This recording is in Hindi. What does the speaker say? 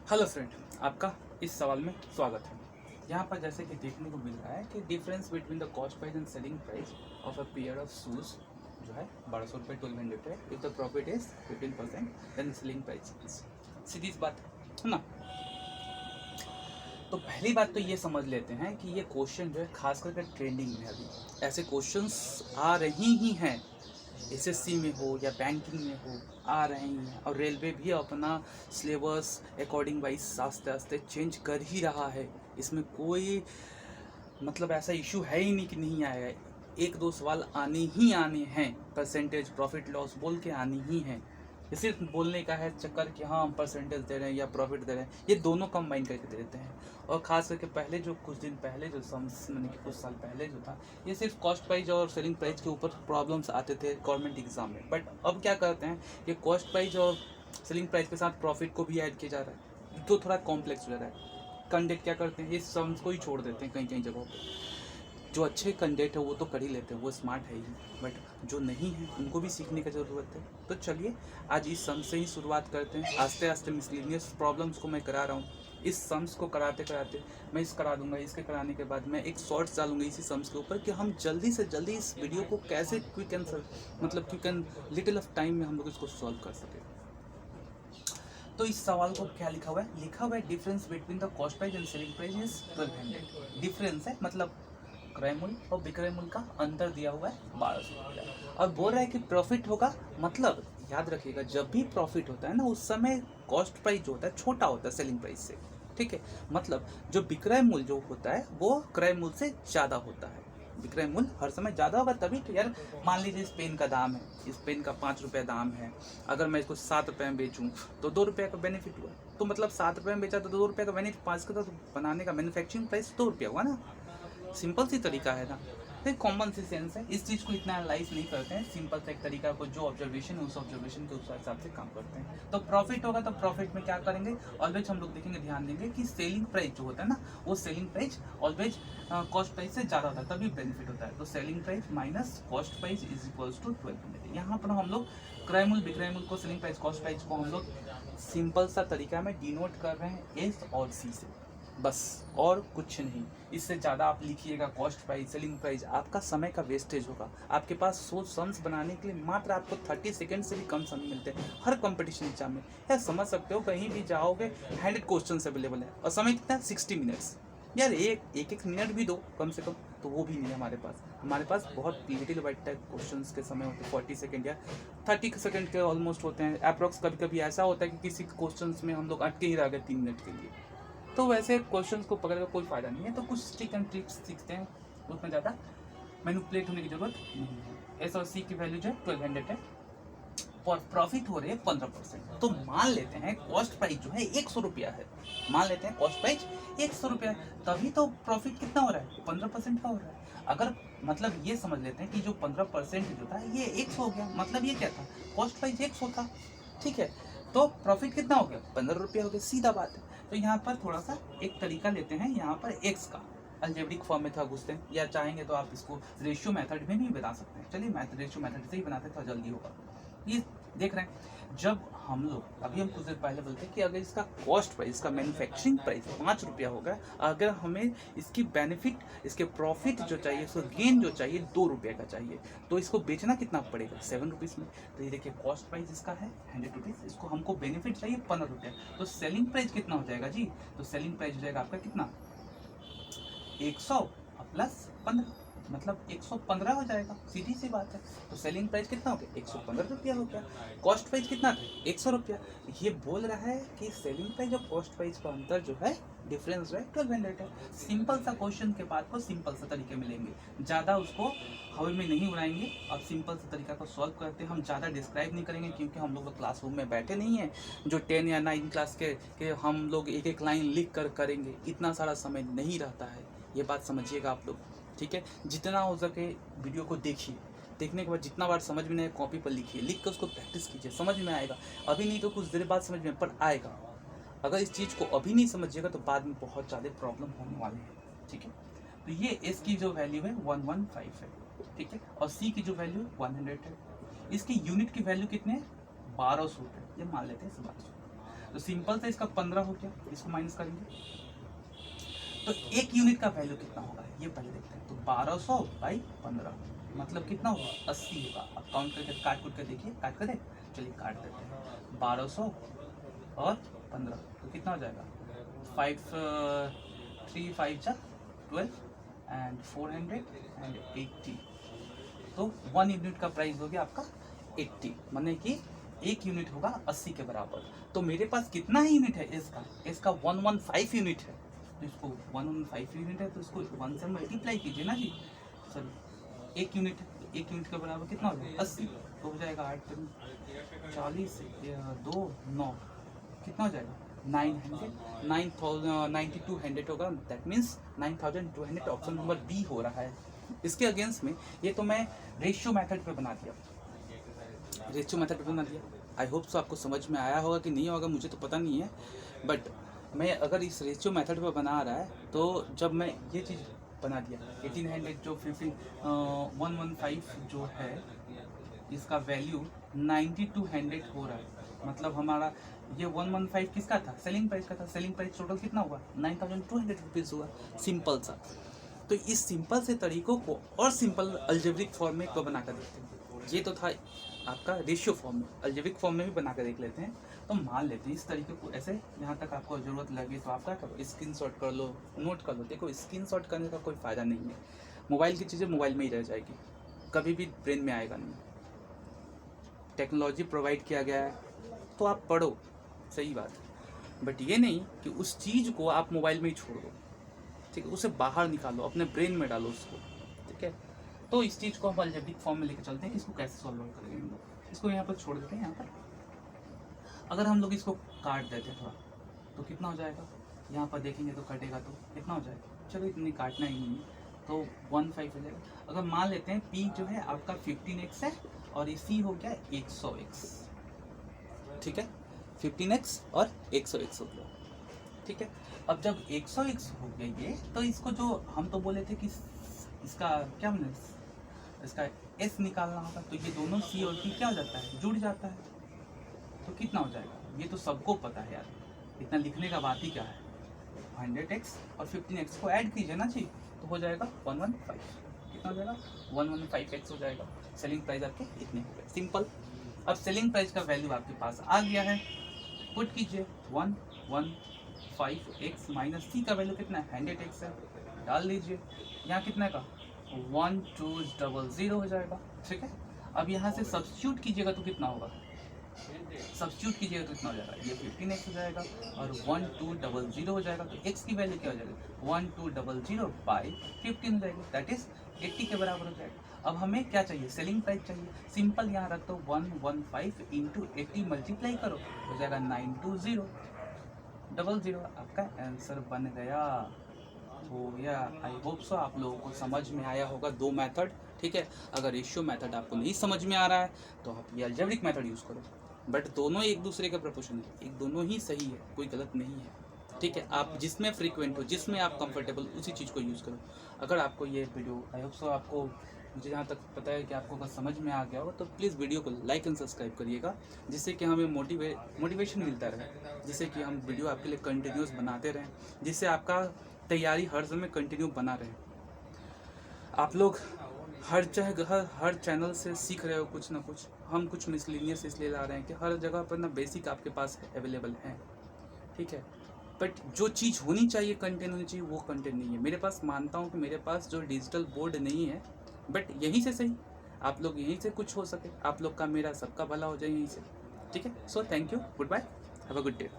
हेलो फ्रेंड, आपका इस सवाल में स्वागत है। यहाँ पर जैसे कि देखने को मिल रहा है कि difference between the cost price and selling price of a pair of shoes जो है 1200 रुपये 1200 है। If the profit is 15% then selling price is, सीधी सी बात है ना। तो पहली बात तो ये समझ लेते हैं कि ये क्वेश्चन जो है खास करके ट्रेंडिंग में अभी ऐसे क्वेश्चंस आ रही ही हैं, एसएससी में हो या बैंकिंग में हो, आ रहे हैं। और रेलवे भी अपना सिलेबस अकॉर्डिंग वाइज आस्ते आस्ते चेंज कर ही रहा है। इसमें कोई मतलब ऐसा इशू है ही नहीं कि नहीं आएगा। एक दो सवाल आने ही आने हैं, परसेंटेज प्रॉफिट लॉस बोल के आने ही हैं। ये सिर्फ बोलने का है चक्कर कि हाँ हम परसेंटेज दे रहे हैं या प्रॉफिट दे रहे हैं, ये दोनों कंबाइन करके दे देते हैं। और ख़ास करके पहले जो कुछ दिन पहले जो मैंने कि कुछ साल पहले जो था, ये सिर्फ कॉस्ट प्राइस और सेलिंग प्राइस के ऊपर प्रॉब्लम्स आते थे गवर्नमेंट एग्जाम में। बट अब क्या करते हैं कि कॉस्ट प्राइस और सेलिंग प्राइस के साथ प्रॉफिट को भी ऐड किया जा रहा है, तो थोड़ा कॉम्प्लेक्स हो जा रहा है। कैंडिडेट क्या करते हैं, ये सम्स को ही छोड़ देते हैं कहीं कहीं जगहों पे। जो अच्छे कैंडिडेट है वो तो कर ही लेते हैं, वो स्मार्ट है ही, बट जो नहीं है उनको भी सीखने की ज़रूरत है। तो चलिए आज इस सम से ही शुरुआत करते हैं। आस्ते आस्ते मिसलिनियस प्रॉब्लम्स को मैं करा रहा हूँ। इस सम्स को कराते कराते मैं इस करा दूंगा, इसके कराने के बाद मैं एक शॉर्ट्स डालूंगा इसी सम्स के ऊपर कि हम जल्दी से जल्दी इस वीडियो को कैसे quick and little of time में हम लोग इसको सॉल्व कर सकें। तो इस सवाल को क्या लिखा हुआ है, difference between the cost price and selling price is 1200। Difference है मतलब क्रय मूल्य और विक्रय मूल्य का अंतर दिया हुआ है 1200 रुपया। और बोल रहा है कि प्रॉफिट होगा, मतलब याद रखिएगा जब भी प्रॉफिट होता है ना उस समय कॉस्ट प्राइस जो होता है छोटा होता है सेलिंग प्राइस से, ठीक है। मतलब जो विक्रय मूल्य जो होता है वो क्रय मूल्य से ज़्यादा होता है। विक्रय मूल्य हर समय ज़्यादा होगा तभी तो यार। मान लीजिए इस पेन का दाम है, इस पेन का 5 रुपये दाम है, अगर मैं इसको 7 रुपये में बेचूँ तो 2 रुपये का बेनिफिट हुआ। तो मतलब 7 रुपये में बेचा तो 2 रुपये का बेनिफिट, 5 का तो बनाने का मैन्युफैक्चरिंग प्राइस 2 रुपया हुआ ना। सिंपल सी तरीका है ना, फिर कॉमन सी सेंस है। इस चीज़ को इतना एनालाइज नहीं करते हैं, सिंपल सा एक तरीका को जो ऑब्जर्वेशन है उस ऑब्जर्वेशन के हिसाब से काम करते हैं। तो प्रॉफिट होगा तो प्रॉफिट में क्या करेंगे, ऑलवेज हम लोग देखेंगे, ध्यान देंगे कि सेलिंग प्राइस जो होता है ना वो selling price always cost price से ज़्यादा होता है तभी बेनिफिट होता है। तो selling price minus cost price is equals to 1200। यहाँ पर हम लोग क्रय मूल्य विक्रय मूल्य को सेलिंग प्राइस कॉस्ट प्राइस को हम लोग सिंपल सा तरीका में डिनोट कर रहे हैं एस और सी से, बस और कुछ नहीं। इससे ज़्यादा आप लिखिएगा कॉस्ट प्राइस सेलिंग प्राइस, आपका समय का वेस्टेज होगा। आपके पास 100 सम्स बनाने के लिए मात्र आपको 30 सेकेंड से भी कम समय मिलते हैं हर कंपटीशन एग्जाम में। यार समझ सकते हो, कहीं भी जाओगे 100 क्वेश्चन अवेलेबल है और समय कितना है 60 मिनट्स। यार एक मिनट भी दो कम से कम, तो वो भी नहीं है हमारे पास। हमारे पास बहुत लिटिल वाइट टाइप क्वेश्चन के समय होते हैं 40 सेकेंड या 30 सेकेंड के ऑलमोस्ट होते हैं अप्रॉक्स। कभी कभी ऐसा होता है कि किसी क्वेश्चन में हम लोग अटके ही रह गए 3 मिनट के लिए। तो वैसे क्वेश्चंस को पकड़ कर कोई फ़ायदा नहीं है। तो कुछ ट्रिक एंड ट्रिक्स सीखते हैं, उसमें ज़्यादा मैनिपुलेट होने की ज़रूरत नहीं है। एस और सी की वैल्यू जो है 1200 है और प्रॉफिट हो रहे हैं 15%। तो मान लेते हैं कॉस्ट प्राइस जो है 100 रुपया है, मान लेते हैं कॉस्ट प्राइस 100 रुपया है, तभी तो प्रॉफिट कितना हो रहा है 15% का हो रहा है। अगर मतलब ये समझ लेते हैं कि जो 15% जो था ये 100 हो गया, मतलब ये क्या था, कॉस्ट प्राइस 100 था, ठीक है। तो प्रॉफिट कितना हो गया 15 रुपया हो गया, सीधा बात है। तो यहाँ पर थोड़ा सा एक तरीका लेते हैं, यहाँ पर एक्स का अलजेब्रिक फॉर्म में था घुसते हैं, या चाहेंगे तो आप इसको रेशियो मेथड में भी बता सकते हैं। चलिए रेशियो मेथड से ही बनाते तो जल्दी होगा। ये देख रहे हैं, जब हम लोग अभी हम कुछ देर पहले बोलते हैं कि अगर इसका कॉस्ट प्राइस, इसका मैन्युफैक्चरिंग प्राइस 5 रुपया होगा, अगर हमें इसकी बेनिफिट, इसके प्रॉफिट जो चाहिए, इसको गेन जो चाहिए 2 रुपये का चाहिए, तो इसको बेचना कितना पड़ेगा 7 रुपीज़ में। तो ये देखिए कॉस्ट प्राइस इसका है 100 रुपीज़, इसको हमको बेनिफिट चाहिए 15 रुपया, तो सेलिंग प्राइस कितना हो जाएगा जी, तो सेलिंग प्राइस हो जाएगा आपका कितना 100 प्लस 15, मतलब 115 हो जाएगा, सीधी सी बात है। तो सेलिंग प्राइस कितना हो गया 115 रुपया हो गया, कॉस्ट प्राइस कितना था 100 रुपया। ये बोल रहा है कि सेलिंग प्राइस और कॉस्ट प्राइस का अंतर जो है डिफरेंस है 1200 है। सिंपल सा क्वेश्चन के बाद को सिंपल सा तरीके मिलेंगे, ज़्यादा उसको हवा में नहीं उड़ाएंगे। अब सिंपल सा तरीका को सॉल्व करते हैं, हम ज़्यादा डिस्क्राइब नहीं करेंगे क्योंकि हम लोग क्लासरूम में बैठे नहीं हैं जो 10 या 9 क्लास के हम लोग एक एक लाइन लिख कर करेंगे, इतना सारा समय नहीं रहता है, ये बात समझिएगा आप लोग, ठीक है। जितना हो सके वीडियो को देखिए, देखने के बाद जितना बार समझ में नहीं आए कॉपी पर लिखिए, लिख कर उसको प्रैक्टिस कीजिए, समझ में आएगा। अभी नहीं तो कुछ देर बाद समझ में पर आएगा। अगर इस चीज़ को अभी नहीं समझिएगा तो बाद में बहुत ज़्यादा प्रॉब्लम होने वाली है, ठीक है। तो ये एस की जो वैल्यू है 115 है, ठीक है, और सी की जो वैल्यू 100 है। इसकी यूनिट की वैल्यू कितने 1200 रुपये, ये मान लेते हैं 1200। तो सिंपल से इसका 15 हो गया, इसको माइनस करेंगे तो 1 यूनिट का वैल्यू कितना होगा ये पहले देखते हैं। तो 1200 बाई 15 मतलब कितना होगा 80 होगा। अब काउंट करके काट कुट कर देखिए, काट कर दे, चलिए काट देते हैं। 1200 और 15 तो कितना हो जाएगा 5 3 5 जा 12 एंड 480। तो 1 यूनिट का प्राइस हो गया आपका 80, माने कि 1 यूनिट होगा 80 के बराबर। तो मेरे पास कितना ही यूनिट है इसका 115 यूनिट है। तो इसको 115 यूनिट है तो इसको 1 से मल्टीप्लाई कीजिए ना जी, सॉरी 1 यूनिट है, 1 यूनिट के बराबर कितना हो जाएगा 80। तो हो जाएगा 8 40 2 9 कितना हो जाएगा 9200 होगा। That means 9200 option number B हो रहा है। इसके अगेंस्ट में ये तो मैं रेशियो मेथड पे बना दिया, रेशियो मेथड पे बना दिया। आई होप सो आपको समझ में आया होगा कि नहीं होगा मुझे तो पता नहीं है, बट मैं अगर इस रेशियो मेथड पे बना रहा है तो जब मैं ये चीज़ बना दिया 1800 जो 115 जो है इसका वैल्यू 9200 हो रहा है, मतलब हमारा ये 115 किसका था सेलिंग प्राइस का था। सेलिंग प्राइस टोटल कितना हुआ 9200 रुपीज़ हुआ, सिंपल सा। तो इस सिंपल से तरीकों को और सिंपल अलजेब्रिक फॉर्म में को बना कर देखते हैं। ये तो था आपका रेशियो फॉर्म में, अलजेब्रिक फॉर्म में भी बना कर देख लेते हैं। तो मान लेते हैं इस तरीके को ऐसे, यहाँ तक आपको ज़रूरत लगे तो आप क्या करो स्क्रीनशॉट कर लो, नोट कर लो। देखो स्क्रीनशॉट करने का कोई फ़ायदा नहीं है, मोबाइल की चीज़ें मोबाइल में ही रह जाएगी, कभी भी ब्रेन में आएगा नहीं। टेक्नोलॉजी प्रोवाइड किया गया है तो आप पढ़ो, सही बात है, बट ये नहीं कि उस चीज़ को आप मोबाइल में ही छोड़ दो, ठीक है, उसे बाहर निकालो, अपने ब्रेन में डालो उसको, ठीक है। तो इस चीज़ को हम अलजेब्रिक फॉर्म में लेकर चलते हैं कि इसको कैसे सॉल्व करेंगे हम लोग। इसको यहाँ पर छोड़ देते हैं। यहाँ पर अगर हम लोग इसको काट देते थोड़ा तो कितना हो जाएगा, यहाँ पर देखेंगे तो कटेगा तो कितना हो जाएगा, चलो इतनी काटना ही नहीं है तो 15 हो जाएगा। अगर मान लेते हैं पी जो है आपका 15x है और सी हो गया 100x, ठीक है, 15x और 100x हो गया, ठीक है। अब जब 100x हो गया ये, तो इसको जो हम तो बोले थे कि इसका क्या बोले इसका s निकालना होगा, तो ये दोनों c और p क्या हो जाता है जुड़ जाता है, तो कितना हो जाएगा ये तो सबको पता है यार, इतना लिखने का बात ही क्या है। 100x और 15x को ऐड कीजिए ना जी, तो हो जाएगा 115, कितना हो जाएगा 115x हो जाएगा। सेलिंग प्राइस आपके इतने हो गए, सिंपल। अब सेलिंग प्राइस का वैल्यू आपके पास आ गया है, पुट कीजिए 115x माइनस सी का वैल्यू कितना है 100x है, डाल दीजिए, यहाँ कितना का 1200 हो जाएगा, ठीक है। अब यहाँ से सब्स्टिट्यूट कीजिएगा तो कितना होगा, सब्स्टिट्यूट कीजिएगा तो कितना हो जाएगा ये 15x हो जाएगा और 1200 हो जाएगा। तो x की वैल्यू क्या हो जाएगी 1200 बाई 15 हो जाएगी, दैट इज 80 के बराबर हो जाएगा। अब हमें क्या चाहिए सेलिंग प्राइस चाहिए, सिंपल यहाँ रख दो 115 इंटू 80 मल्टीप्लाई करो, हो जाएगा 9200, आपका आंसर बन गया, हो गया। आई होप सो आप लोगों को समझ में आया होगा दो मेथड, ठीक है। अगर रेशियो मेथड आपको नहीं समझ में आ रहा है तो आप ये अलजेब्रिक मेथड यूज़ करो, बट दोनों एक दूसरे के प्रोपोर्शनल है, एक दोनों ही सही है, कोई गलत नहीं है, ठीक है। आप जिसमें फ्रीक्वेंट हो, जिसमें आप कंफर्टेबल, उसी चीज़ को यूज़ करो। अगर आपको ये वीडियो आई होप सो आपको, मुझे जहाँ तक पता है कि आपको अगर समझ में आ गया हो, तो प्लीज़ वीडियो को लाइक एंड सब्सक्राइब करिएगा, जिससे कि हमें मोटिवेशन मिलता रहे, जिससे कि हम वीडियो आपके लिए कंटिन्यूस बनाते रहें, जिससे आपका तैयारी हर समय कंटिन्यू बना रहे। आप लोग हर चैनल से सीख रहे हो कुछ ना कुछ, हम कुछ मिसलिनियस इसलिए ला रहे हैं कि हर जगह पर ना बेसिक आपके पास अवेलेबल है, ठीक है। बट जो चीज़ होनी चाहिए, कंटेंट होनी चाहिए, वो कंटेंट नहीं है मेरे पास। मानता हूँ कि मेरे पास जो डिजिटल बोर्ड नहीं है, बट यहीं से सही आप लोग यहीं से कुछ हो सके, आप लोग का मेरा सबका भला हो जाए यहीं से, ठीक है। So thank you, good bye, have a good day.